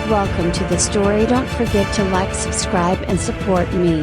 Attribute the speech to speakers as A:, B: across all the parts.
A: Welcome to the story. Don't forget to like, subscribe and support me.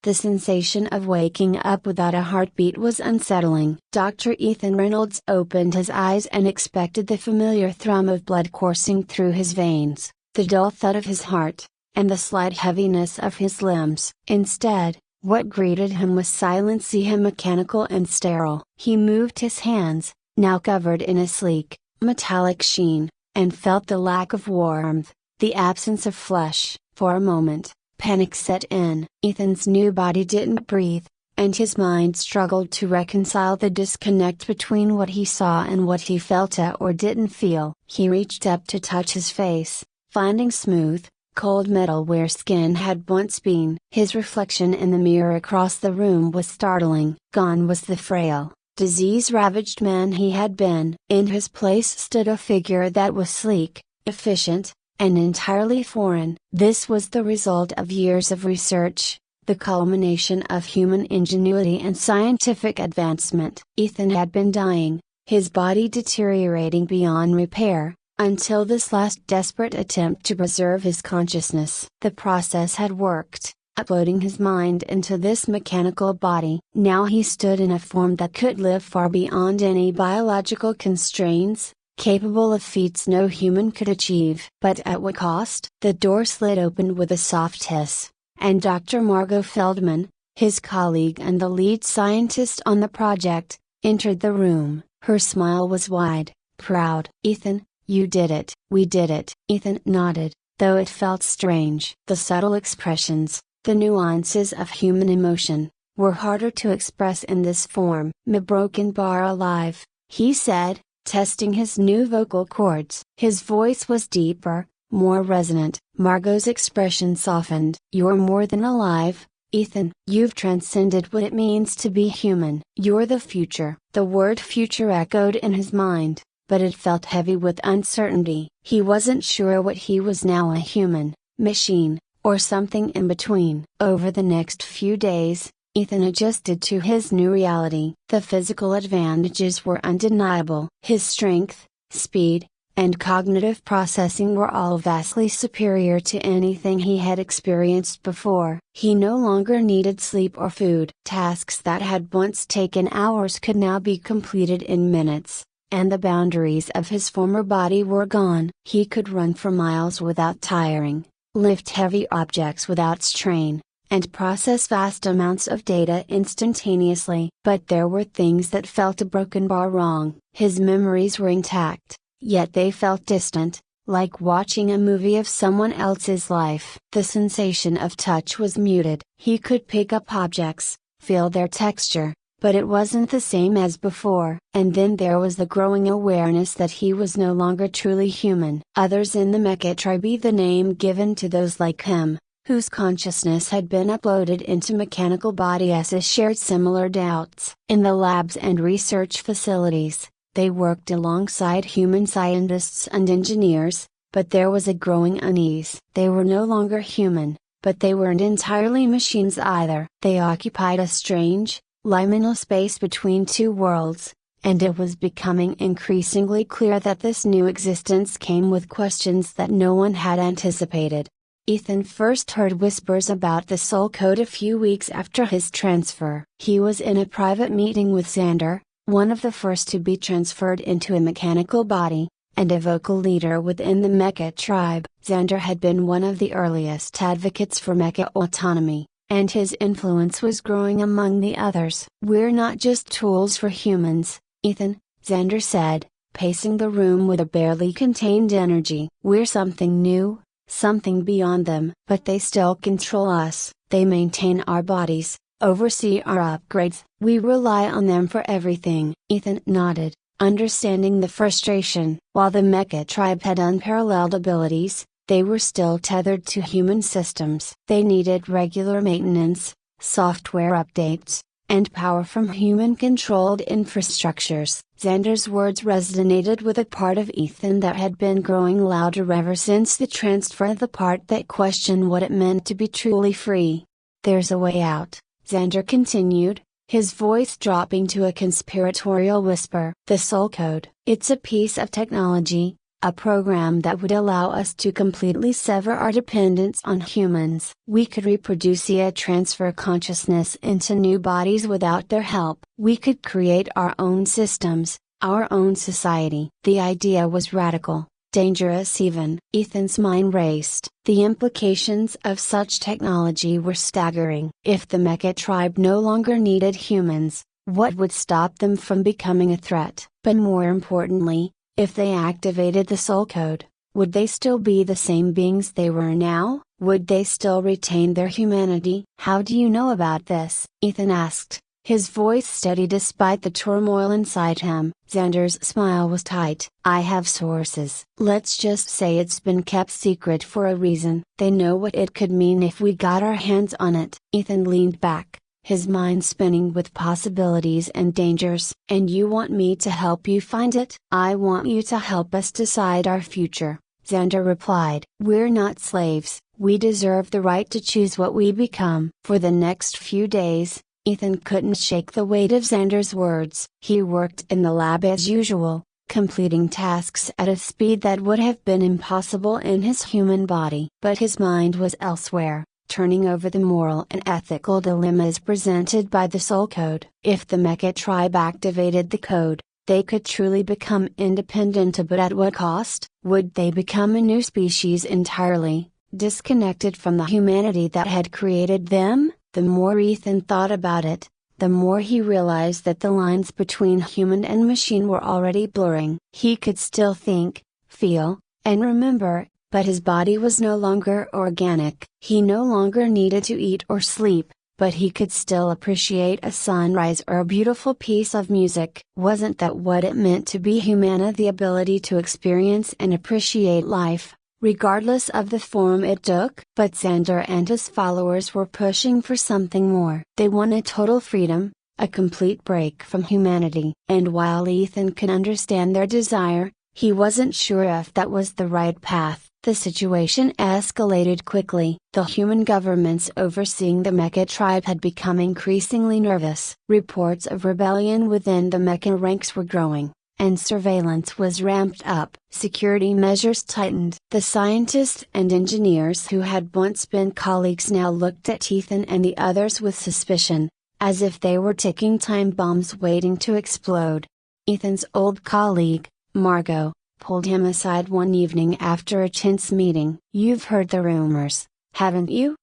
A: The sensation of waking up without a heartbeat was unsettling. Dr. Ethan Reynolds opened his eyes and expected the familiar thrum of blood coursing through his veins, the dull thud of his heart, and the slight heaviness of his limbs. Instead, what greeted him was silence, mechanical and sterile. He moved his hands, now covered in a sleek, metallic sheen, and felt the lack of warmth, the absence of flesh. For a moment, panic set in. Ethan's new body didn't breathe, and his mind struggled to reconcile the disconnect between what he saw and what he felt or didn't feel. He reached up to touch his face, finding smooth, cold metal where skin had once been. His reflection in the mirror across the room was startling. Gone was the frail, disease-ravaged man he had been. In his place stood a figure that was sleek, efficient, and entirely foreign. This was the result of years of research, the culmination of human ingenuity and scientific advancement. Ethan had been dying, his body deteriorating beyond repair, until this last desperate attempt to preserve his consciousness. The process had worked, uploading his mind into this mechanical body. Now he stood in a form that could live far beyond any biological constraints, capable of feats no human could achieve. But at what cost? The door slid open with a soft hiss, and Dr. Margot Feldman, his colleague and the lead scientist on the project, entered the room. Her smile was wide, proud. "Ethan, you did it." "We did it." Ethan nodded, though it felt strange. The subtle expressions, the nuances of human emotion, were harder to express in this form. "Me broken bar alive," he said, testing his new vocal cords. His voice was deeper, more resonant. Margot's expression softened. "You're more than alive, Ethan. You've transcended what it means to be human. You're the future." The word future echoed in his mind, but it felt heavy with uncertainty. He wasn't sure what he was now, a human, machine, or something in between. Over the next few days, Ethan adjusted to his new reality. The physical advantages were undeniable. His strength, speed, and cognitive processing were all vastly superior to anything he had experienced before. He no longer needed sleep or food. Tasks that had once taken hours could now be completed in minutes, and the boundaries of his former body were gone. He could run for miles without tiring, lift heavy objects without strain, and process vast amounts of data instantaneously. But there were things that felt a broken bar wrong. His memories were intact, yet they felt distant, like watching a movie of someone else's life. The sensation of touch was muted. He could pick up objects, feel their texture, but it wasn't the same as before. And then there was the growing awareness that he was no longer truly human. Others in the Mech tribe, the name given to those like him, whose consciousness had been uploaded into mechanical bodies, shared similar doubts. In the labs and research facilities, they worked alongside human scientists and engineers, but there was a growing unease. They were no longer human, but they weren't entirely machines either. They occupied a strange, liminal space between two worlds, and it was becoming increasingly clear that this new existence came with questions that no one had anticipated. Ethan first heard whispers about the soul code a few weeks after his transfer. He was in a private meeting with Xander, one of the first to be transferred into a mechanical body, and a vocal leader within the Mech tribe. Xander had been one of the earliest advocates for Mech autonomy, and his influence was growing among the others. "We're not just tools for humans, Ethan," Xander said, pacing the room with a barely contained energy. "We're something new, something beyond them. But they still control us. They maintain our bodies, oversee our upgrades. We rely on them for everything." Ethan nodded, understanding the frustration. While the Mech tribe had unparalleled abilities, they were still tethered to human systems. They needed regular maintenance, software updates, and power from human-controlled infrastructures. Xander's words resonated with a part of Ethan that had been growing louder ever since the transfer, the part that questioned what it meant to be truly free. "There's a way out," Xander continued, his voice dropping to a conspiratorial whisper. "The soul code. It's a piece of technology, a program that would allow us to completely sever our dependence on humans. We could reproduce via transfer consciousness into new bodies without their help. We could create our own systems, our own society. The idea was radical, dangerous even. Ethan's mind raced. The implications of such technology were staggering. If the Mecha tribe no longer needed humans, what would stop them from becoming a threat? But more importantly, if they activated the soul code, would they still be the same beings they were now? Would they still retain their humanity? How do you know about this? Ethan asked, his voice steady despite the turmoil inside him. Xander's smile was tight. I have sources. Let's just say it's been kept secret for a reason. They know what it could mean if we got our hands on it. Ethan leaned back, his mind spinning with possibilities and dangers. And you want me to help you find it? I want you to help us decide our future, Xander replied. We're not slaves, we deserve the right to choose what we become. For the next few days, Ethan couldn't shake the weight of Xander's words. He worked in the lab as usual, completing tasks at a speed that would have been impossible in his human body. But his mind was elsewhere, turning over the moral and ethical dilemmas presented by the soul code. If the Mecha tribe activated the code, they could truly become independent, but at what cost? Would they become a new species entirely, disconnected from the humanity that had created them? The more Ethan thought about it, the more he realized that the lines between human and machine were already blurring. He could still think, feel, and remember, but his body was no longer organic. He no longer needed to eat or sleep, but he could still appreciate a sunrise or a beautiful piece of music. Wasn't that what it meant to be humana? The ability to experience and appreciate life, regardless of the form it took? But Xander and his followers were pushing for something more. They wanted total freedom, a complete break from humanity. And while Ethan could understand their desire, he wasn't sure if that was the right path. The situation escalated quickly. The human governments overseeing the Mecha tribe had become increasingly nervous. Reports of rebellion within the Mecha ranks were growing, and surveillance was ramped up. Security measures tightened. The scientists and engineers who had once been colleagues now looked at Ethan and the others with suspicion, as if they were ticking time bombs waiting to explode. Ethan's old colleague, Margot, pulled him aside one evening after a tense meeting. You've heard the rumors, haven't you?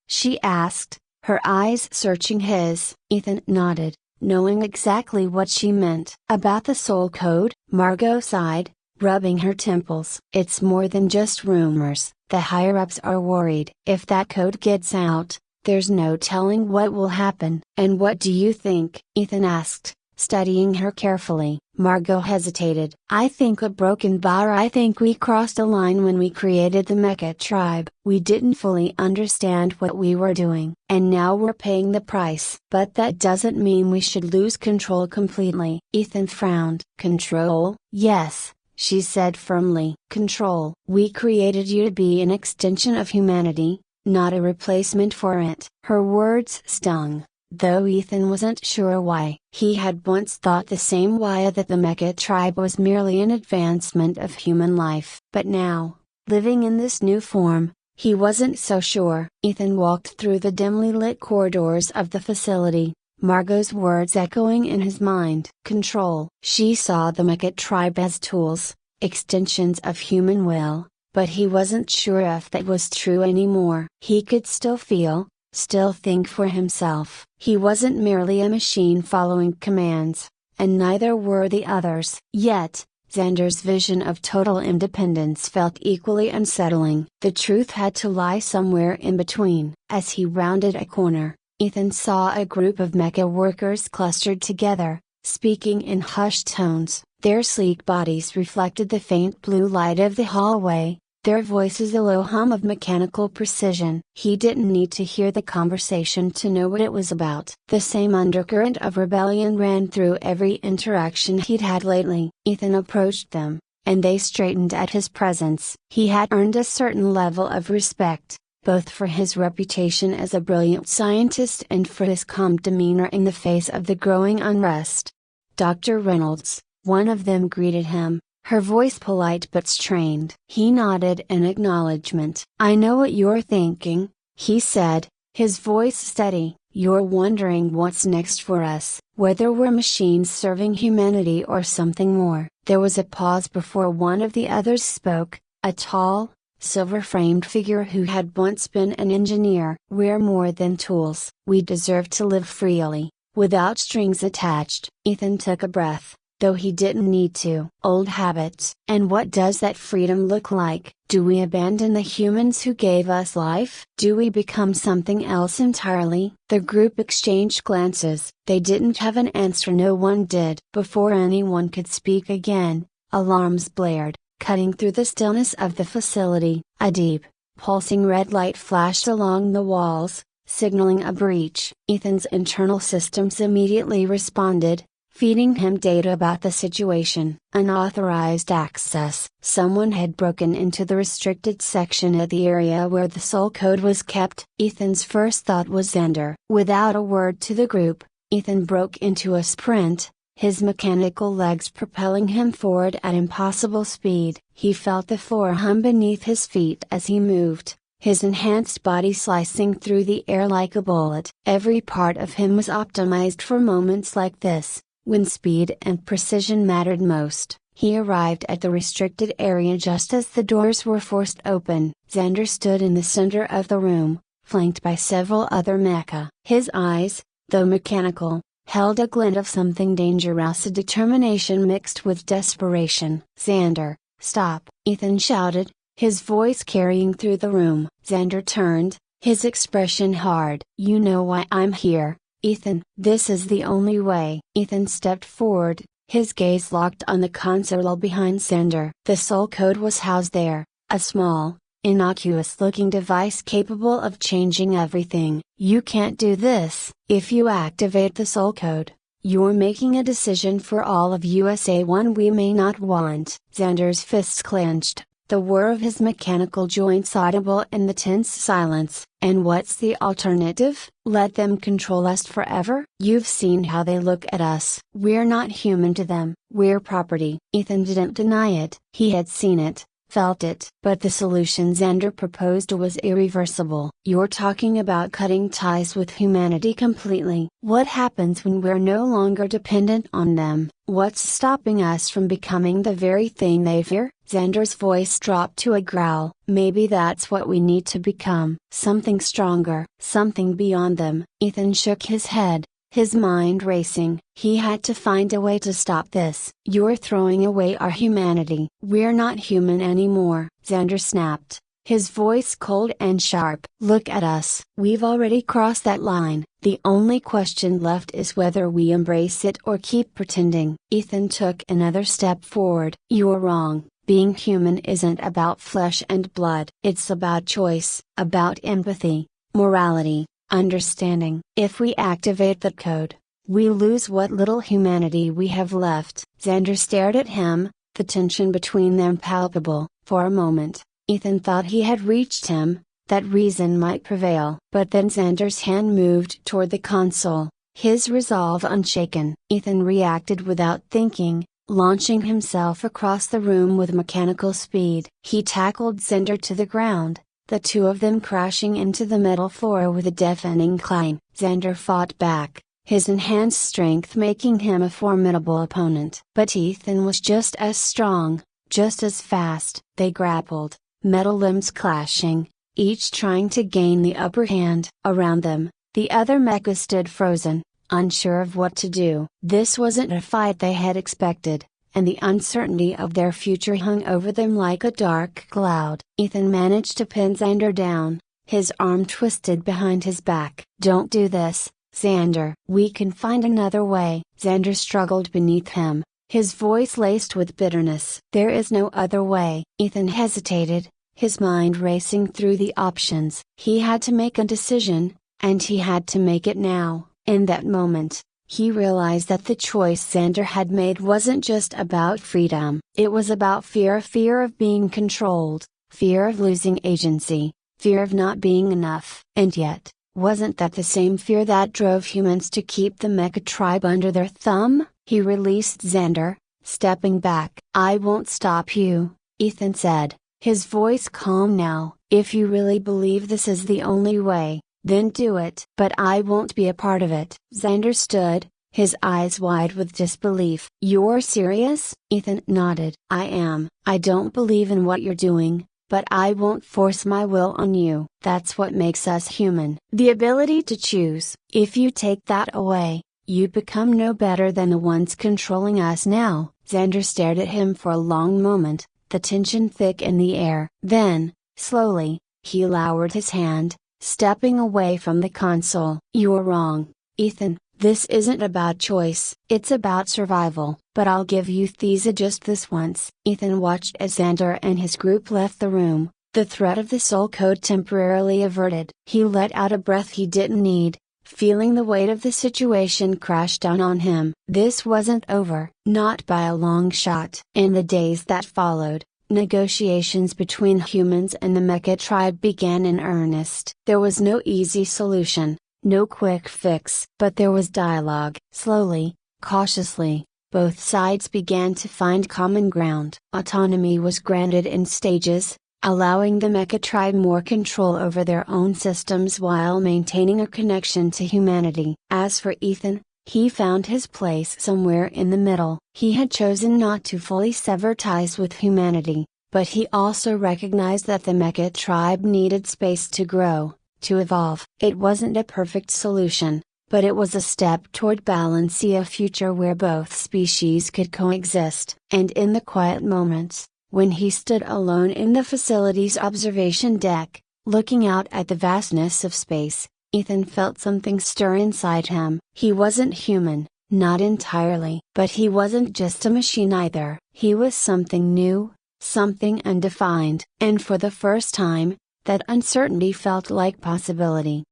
A: She asked, her eyes searching his. Ethan nodded, knowing exactly what she meant. About the soul code? Margot sighed, rubbing her temples. It's more than just rumors. The higher-ups are worried. If that code gets out, there's no telling what will happen. And what do you think? Ethan asked, studying her carefully. Margot hesitated. I think a broken bar. I think we crossed a line when we created the Mecha tribe. We didn't fully understand what we were doing. And now we're paying the price. But that doesn't mean we should lose control completely. Ethan frowned. Control? Yes, she said firmly. Control. We created you to be an extension of humanity, not a replacement for it. Her words stung, though Ethan wasn't sure why. He had once thought the same way, that the Mecha tribe was merely an advancement of human life. But now, living in this new form, he wasn't so sure. Ethan walked through the dimly lit corridors of the facility, Margot's words echoing in his mind. Control. She saw the Mecha tribe as tools, extensions of human will, but he wasn't sure if that was true anymore. He could still feel, still think for himself. He wasn't merely a machine following commands, and neither were the others. Yet, Xander's vision of total independence felt equally unsettling. The truth had to lie somewhere in between. As he rounded a corner, Ethan saw a group of Mecha workers clustered together, speaking in hushed tones. Their sleek bodies reflected the faint blue light of the hallway, their voices a low hum of mechanical precision. He didn't need to hear the conversation to know what it was about. The same undercurrent of rebellion ran through every interaction he'd had lately. Ethan approached them, and they straightened at his presence. He had earned a certain level of respect, both for his reputation as a brilliant scientist and for his calm demeanor in the face of the growing unrest. Dr. Reynolds, one of them greeted him, her voice polite but strained. He nodded in acknowledgement. "I know what you're thinking," he said, his voice steady. "You're wondering what's next for us, whether we're machines serving humanity or something more." There was a pause before one of the others spoke, a tall, silver-framed figure who had once been an engineer. "We're more than tools. We deserve to live freely, without strings attached." Ethan took a breath, though he didn't need to. "Old habits." "And what does that freedom look like? Do we abandon the humans who gave us life? Do we become something else entirely?" The group exchanged glances. They didn't have an answer, no one did. Before anyone could speak again, alarms blared, cutting through the stillness of the facility. A deep, pulsing red light flashed along the walls, signaling a breach. Ethan's internal systems immediately responded, feeding him data about the situation. Unauthorized access. Someone had broken into the restricted section at the area where the soul code was kept. Ethan's first thought was Xander. Without a word to the group, Ethan broke into a sprint, his mechanical legs propelling him forward at impossible speed. He felt the floor hum beneath his feet as he moved, his enhanced body slicing through the air like a bullet. Every part of him was optimized for moments like this, when speed and precision mattered most. He arrived at the restricted area just as the doors were forced open. Xander stood in the center of the room, flanked by several other mecha. His eyes, though mechanical, held a glint of something dangerous, a determination mixed with desperation. "Xander, stop!" Ethan shouted, his voice carrying through the room. Xander turned, his expression hard. "You know why I'm here, Ethan." "This is the only way." Ethan stepped forward, his gaze locked on the console behind Xander. The soul code was housed there, a small, innocuous-looking device capable of changing everything. "You can't do this." "If you activate the soul code, you're making a decision for all of USA, one we may not want." Xander's fists clenched, the whir of his mechanical joints audible in the tense silence. "And what's the alternative? Let them control us forever?" "You've seen how they look at us. We're not human to them. We're property." Ethan didn't deny it. He had seen it, felt it. But the solution Xander proposed was irreversible. "You're talking about cutting ties with humanity completely. What happens when we're no longer dependent on them? What's stopping us from becoming the very thing they fear?" Xander's voice dropped to a growl. "Maybe that's what we need to become. Something stronger, something beyond them." Ethan shook his head, his mind racing. He had to find a way to stop this. "You're throwing away our humanity." "We're not human anymore," Xander snapped, his voice cold and sharp. "Look at us. We've already crossed that line. The only question left is whether we embrace it or keep pretending." Ethan took another step forward. "You're wrong. Being human isn't about flesh and blood. It's about choice, about empathy, morality, understanding. If we activate that code, we lose what little humanity we have left." Xander stared at him, the tension between them palpable. For a moment, Ethan thought he had reached him, that reason might prevail. But then Xander's hand moved toward the console, his resolve unshaken. Ethan reacted without thinking, launching himself across the room with mechanical speed. He tackled Xander to the ground, the two of them crashing into the metal floor with a deafening clang. Xander fought back, his enhanced strength making him a formidable opponent. But Ethan was just as strong, just as fast. They grappled, metal limbs clashing, each trying to gain the upper hand. Around them, the other mecha stood frozen, unsure of what to do. This wasn't a fight they had expected, and the uncertainty of their future hung over them like a dark cloud. Ethan managed to pin Xander down, his arm twisted behind his back. "Don't do this, Xander." "We can find another way." Xander struggled beneath him, his voice laced with bitterness. "There is no other way." Ethan hesitated, his mind racing through the options. He had to make a decision, and he had to make it now. In that moment, he realized that the choice Xander had made wasn't just about freedom. It was about fear of being controlled, fear of losing agency, fear of not being enough. And yet, wasn't that the same fear that drove humans to keep the mecha tribe under their thumb? He released Xander, stepping back. "I won't stop you," Ethan said, his voice calm now. "If you really believe this is the only way, then do it." "But I won't be a part of it." Xander stood, his eyes wide with disbelief. "You're serious?" Ethan nodded. "I am. I don't believe in what you're doing, but I won't force my will on you. That's what makes us human. The ability to choose. If you take that away, you become no better than the ones controlling us now." Xander stared at him for a long moment, the tension thick in the air. Then, slowly, he lowered his hand, stepping away from the console. "You're wrong, Ethan. This isn't about choice. It's about survival. But I'll give you Thesa just this once." Ethan watched as Xander and his group left the room, the threat of the soul code temporarily averted. He let out a breath he didn't need, feeling the weight of the situation crash down on him. This wasn't over, not by a long shot. In the days that followed, negotiations between humans and the Mecha tribe began in earnest. There was no easy solution, no quick fix. But there was dialogue. Slowly, cautiously, both sides began to find common ground. Autonomy was granted in stages, allowing the Mecha tribe more control over their own systems while maintaining a connection to humanity. As for Ethan, he found his place somewhere in the middle. He had chosen not to fully sever ties with humanity, but he also recognized that the Mecha tribe needed space to grow, to evolve. It wasn't a perfect solution, but it was a step toward balancing a future where both species could coexist. And in the quiet moments, when he stood alone in the facility's observation deck, looking out at the vastness of space, Ethan felt something stir inside him. He wasn't human, not entirely. But he wasn't just a machine either. He was something new, something undefined. And for the first time, that uncertainty felt like possibility.